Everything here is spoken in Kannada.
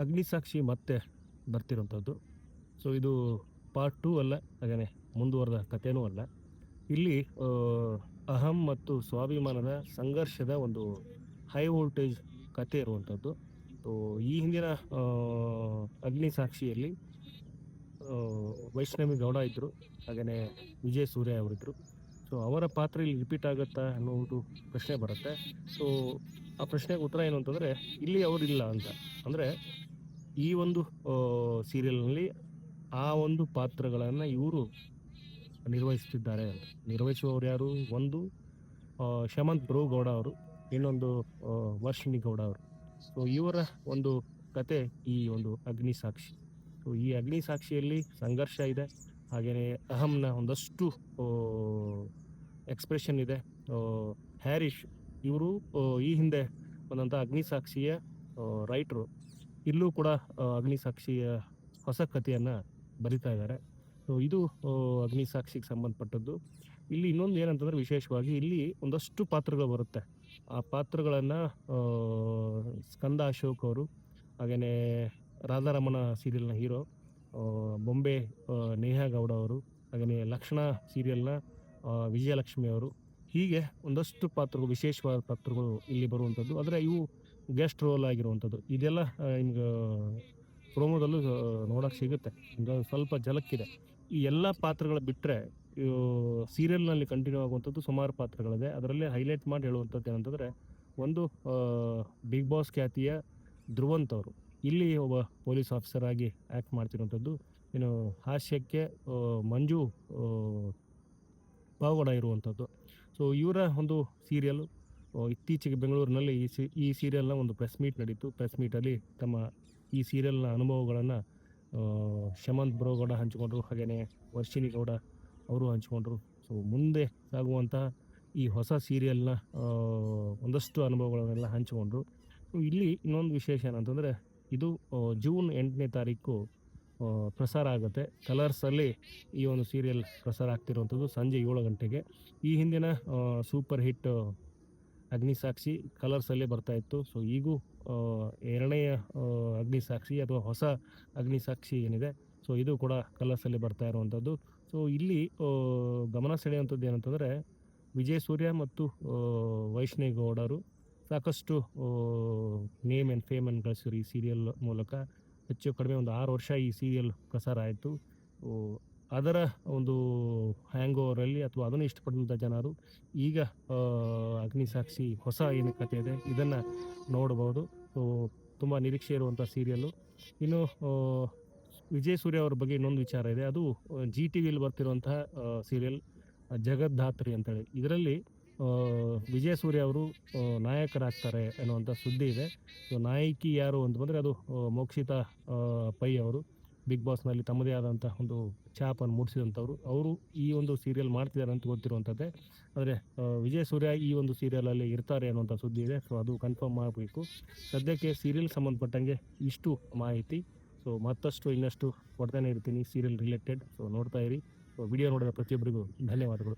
ಅಗ್ನಿಸಾಕ್ಷಿ ಮತ್ತೆ ಬರ್ತಿರೋಂಥದ್ದು. ಸೊ ಇದು ಪಾರ್ಟ್ 2 ಅಲ್ಲ, ಹಾಗೆಯೇ ಮುಂದುವರೆದ ಕಥೆನೂ ಅಲ್ಲ. ಇಲ್ಲಿ ಅಹಂ ಮತ್ತು ಸ್ವಾಭಿಮಾನದ ಸಂಘರ್ಷದ ಒಂದು ಹೈ ವೋಲ್ಟೇಜ್ ಕಥೆ ಇರುವಂಥದ್ದು. ಸೊ ಈ ಹಿಂದಿನ ಅಗ್ನಿಸಾಕ್ಷಿಯಲ್ಲಿ ವೈಷ್ಣವಿ ಗೌಡ ಇದ್ದರು, ಹಾಗೆಯೇ ವಿಜಯ್ ಸೂರ್ಯ ಅವರಿದ್ದರು. ಸೊ ಅವರ ಪಾತ್ರ ಇಲ್ಲಿ ರಿಪೀಟ್ ಆಗುತ್ತಾ ಅನ್ನೋದು ಪ್ರಶ್ನೆ ಬರುತ್ತೆ. ಸೊ ಆ ಪ್ರಶ್ನೆಗೆ ಉತ್ತರ ಏನು ಅಂತಂದರೆ, ಇಲ್ಲಿ ಅವರಿಲ್ಲ ಅಂತ. ಅಂದರೆ ಈ ಒಂದು ಸೀರಿಯಲ್ನಲ್ಲಿ ಆ ಒಂದು ಪಾತ್ರಗಳನ್ನು ಇವರು ನಿರ್ವಹಿಸ್ತಿದ್ದಾರೆ ಅಂತ. ನಿರ್ವಹಿಸುವವರು ಯಾರು? ಒಂದು ಶಮಂತ್ ಬ್ರೋ ಗೌಡ ಅವರು, ಇನ್ನೊಂದು ವರ್ಷಿಣಿ ಗೌಡ ಅವರು. ಸೊ ಇವರ ಒಂದು ಕತೆ ಈ ಒಂದು ಅಗ್ನಿಸಾಕ್ಷಿ. ಸೊ ಈ ಅಗ್ನಿಸಾಕ್ಷಿಯಲ್ಲಿ ಸಂಘರ್ಷ ಇದೆ, ಹಾಗೆಯೇ ಅಹಂನ ಒಂದಷ್ಟು ಎಕ್ಸ್ಪ್ರೆಷನ್ ಇದೆ. ಹ್ಯಾರಿಶ್ ಇವರು ಈ ಹಿಂದೆ ಬಂದಂಥ ಅಗ್ನಿಸಾಕ್ಷಿಯ ರೈಟ್ರು. ಇಲ್ಲೂ ಕೂಡ ಅಗ್ನಿಸಾಕ್ಷಿಯ ಹೊಸ ಕಥೆಯನ್ನು ಬರಿತಾ ಇದ್ದಾರೆ. ಸೊ ಇದು ಅಗ್ನಿಸಾಕ್ಷಿಗೆ ಸಂಬಂಧಪಟ್ಟದ್ದು. ಇಲ್ಲಿ ಇನ್ನೊಂದು ಏನಂತಂದರೆ, ವಿಶೇಷವಾಗಿ ಇಲ್ಲಿ ಒಂದಷ್ಟು ಪಾತ್ರಗಳು ಬರುತ್ತೆ. ಆ ಪಾತ್ರಗಳನ್ನು ಸ್ಕಂದ ಅಶೋಕ್ ಅವರು, ಹಾಗೆಯೇ ರಾಧಾರಮಣ ಸೀರಿಯಲ್ನ ಹೀರೋ ಬೊಂಬೆ ನೇಹಾ ಗೌಡ ಅವರು, ಹಾಗೆಯೇ ಲಕ್ಷಣ ಸೀರಿಯಲ್ನ ವಿಜಯಲಕ್ಷ್ಮಿ ಅವರು, ಹೀಗೆ ಒಂದಷ್ಟು ಪಾತ್ರಗಳು, ವಿಶೇಷವಾದ ಪಾತ್ರಗಳು ಇಲ್ಲಿ ಬರುವಂಥದ್ದು. ಆದರೆ ಇವು ಗೆಸ್ಟ್ ರೋಲ್ ಆಗಿರುವಂಥದ್ದು. ಇದೆಲ್ಲ ನಿಮ್ಗೆ ಪ್ರೋಮೋದಲ್ಲೂ ನೋಡೋಕ್ಕೆ ಸಿಗುತ್ತೆ, ಸ್ವಲ್ಪ ಝಲಕ್ಕಿದೆ. ಈ ಎಲ್ಲ ಪಾತ್ರಗಳು ಬಿಟ್ಟರೆ ಸೀರಿಯಲ್ನಲ್ಲಿ ಕಂಟಿನ್ಯೂ ಆಗುವಂಥದ್ದು ಸುಮಾರು ಪಾತ್ರಗಳಿದೆ. ಅದರಲ್ಲಿ ಹೈಲೈಟ್ ಮಾಡಿ ಹೇಳುವಂಥದ್ದು ಏನಂತಂದರೆ, ಒಂದು ಬಿಗ್ ಬಾಸ್ ಖ್ಯಾತಿಯ ಧ್ರುವಂತ್ ಅವರು ಇಲ್ಲಿ ಒಬ್ಬ ಪೊಲೀಸ್ ಆಫೀಸರ್ ಆಗಿ ಆ್ಯಕ್ಟ್ ಮಾಡ್ತಿರುವಂಥದ್ದು. ಇನ್ನು ಹಾಸ್ಯಕ್ಕೆ ಮಂಜು ಪಾವಗಡ ಇರುವಂಥದ್ದು. ಸೊ ಇವರ ಒಂದು ಸೀರಿಯಲು ಇತ್ತೀಚೆಗೆ ಬೆಂಗಳೂರಿನಲ್ಲಿ ಈ ಸೀರಿಯಲ್ನ ಒಂದು ಪ್ರೆಸ್ ಮೀಟ್ ನಡೀತು. ಪ್ರೆಸ್ ಮೀಟಲ್ಲಿ ತಮ್ಮ ಈ ಸೀರಿಯಲ್ನ ಅನುಭವಗಳನ್ನು ಶಮಂತ್ ಬ್ರೋಗೌಡ ಹಂಚಿಕೊಂಡ್ರು, ಹಾಗೆಯೇ ವರ್ಷಿಣಿ ಗೌಡ ಅವರು ಹಂಚಿಕೊಂಡ್ರು. ಸೊ ಮುಂದೆ ಸಾಗುವಂಥ ಈ ಹೊಸ ಸೀರಿಯಲ್ನ ಒಂದಷ್ಟು ಅನುಭವಗಳನ್ನೆಲ್ಲ ಹಂಚಿಕೊಂಡ್ರು. ಇಲ್ಲಿ ಇನ್ನೊಂದು ವಿಶೇಷ ಏನಂತಂದರೆ, ಇದು ಜೂನ್ 8ನೇ ತಾರೀಕು ಪ್ರಸಾರ ಆಗುತ್ತೆ. ಕಲರ್ಸಲ್ಲಿ ಈ ಒಂದು ಸೀರಿಯಲ್ ಪ್ರಸಾರ ಆಗ್ತಿರುವಂಥದ್ದು ಸಂಜೆ 7 ಗಂಟೆಗೆ. ಈ ಹಿಂದಿನ ಸೂಪರ್ ಹಿಟ್ ಅಗ್ನಿಸಾಕ್ಷಿ ಕಲರ್ಸಲ್ಲೇ ಬರ್ತಾಯಿತ್ತು. ಸೊ ಈಗೂ ಎರಡನೆಯ ಅಗ್ನಿಸಾಕ್ಷಿ ಅಥವಾ ಹೊಸ ಅಗ್ನಿಸಾಕ್ಷಿ ಏನಿದೆ, ಸೊ ಇದು ಕೂಡ ಕಲರ್ಸಲ್ಲಿ ಬರ್ತಾ ಇರುವಂಥದ್ದು. ಸೊ ಇಲ್ಲಿ ಗಮನ ಸೆಳೆಯುವಂಥದ್ದು ಏನಂತಂದರೆ, ವಿಜಯ್ ಸೂರ್ಯ ಮತ್ತು ವೈಷ್ಣವಿ ಗೌಡರು ಸಾಕಷ್ಟು ನೇಮ್ ಆ್ಯಂಡ್ ಫೇಮನ್ನು ಗಳಿಸಿದ್ರು ಈ ಸೀರಿಯಲ್ ಮೂಲಕ. ಹೆಚ್ಚು ಕಡಿಮೆ ಒಂದು 6 ವರ್ಷ ಈ ಸೀರಿಯಲ್ ಪ್ರಸಾರ ಆಯಿತು. ಅದರ ಒಂದು ಹ್ಯಾಂಗ್ ಓವರಲ್ಲಿ ಅಥವಾ ಅದನ್ನು ಇಷ್ಟಪಟ್ಟಂಥ ಜನರು ಈಗ ಅಗ್ನಿಸಾಕ್ಷಿ ಹೊಸ ಏನು ಕಥೆ ಇದೆ ಇದನ್ನು ನೋಡ್ಬೋದು. ಸೊ ತುಂಬ ನಿರೀಕ್ಷೆ ಇರುವಂಥ ಸೀರಿಯಲ್ಲು. ಇನ್ನು ವಿಜಯ್ ಸೂರ್ಯ ಅವ್ರ ಬಗ್ಗೆ ಇನ್ನೊಂದು ವಿಚಾರ ಇದೆ. ಅದು ಜಿ ಟಿ ವಿಯಲ್ಲಿ ಬರ್ತಿರುವಂತಹ ಸೀರಿಯಲ್ ಜಗದ್ದಾತ್ರಿ ಅಂತೇಳಿ. ಇದರಲ್ಲಿ ವಿಜಯ ಸೂರ್ಯ ಅವರು ನಾಯಕರಾಗ್ತಾರೆ ಅನ್ನುವಂಥ ಸುದ್ದಿ ಇದೆ. ಸೊ ನಾಯಕಿ ಯಾರು ಅಂತ ಬಂದರೆ ಅದು ಮೋಕ್ಷಿತಾ ಪೈ ಅವರು. ಬಿಗ್ ಬಾಸ್ನಲ್ಲಿ ತಮ್ಮದೇ ಆದಂಥ ಒಂದು ಛಾಪನ್ನು ಮೂಡಿಸಿದಂಥವ್ರು. ಅವರು ಈ ಒಂದು ಸೀರಿಯಲ್ ಮಾಡ್ತಿದ್ದಾರೆ ಅಂತ ಗೊತ್ತಿರುವಂಥದ್ದೇ. ಆದರೆ ವಿಜಯ ಸೂರ್ಯ ಈ ಒಂದು ಸೀರಿಯಲಲ್ಲಿ ಇರ್ತಾರೆ ಅನ್ನುವಂಥ ಸುದ್ದಿ ಇದೆ. ಸೊ ಅದು ಕನ್ಫರ್ಮ್ ಆಗಬೇಕು. ಸದ್ಯಕ್ಕೆ ಸೀರಿಯಲ್ ಸಂಬಂಧಪಟ್ಟಂಗೆ ಇಷ್ಟು ಮಾಹಿತಿ. ಸೊ ಮತ್ತಷ್ಟು ಇನ್ನಷ್ಟು ಕೊಡ್ತಾನೆ ಇರ್ತೀನಿ ಸೀರಿಯಲ್ ರಿಲೇಟೆಡ್. ಸೊ ನೋಡ್ತಾ ಇರಿ. ಸೊ ವಿಡಿಯೋ ನೋಡಿದ ಪ್ರತಿಯೊಬ್ಬರಿಗೂ ಧನ್ಯವಾದಗಳು.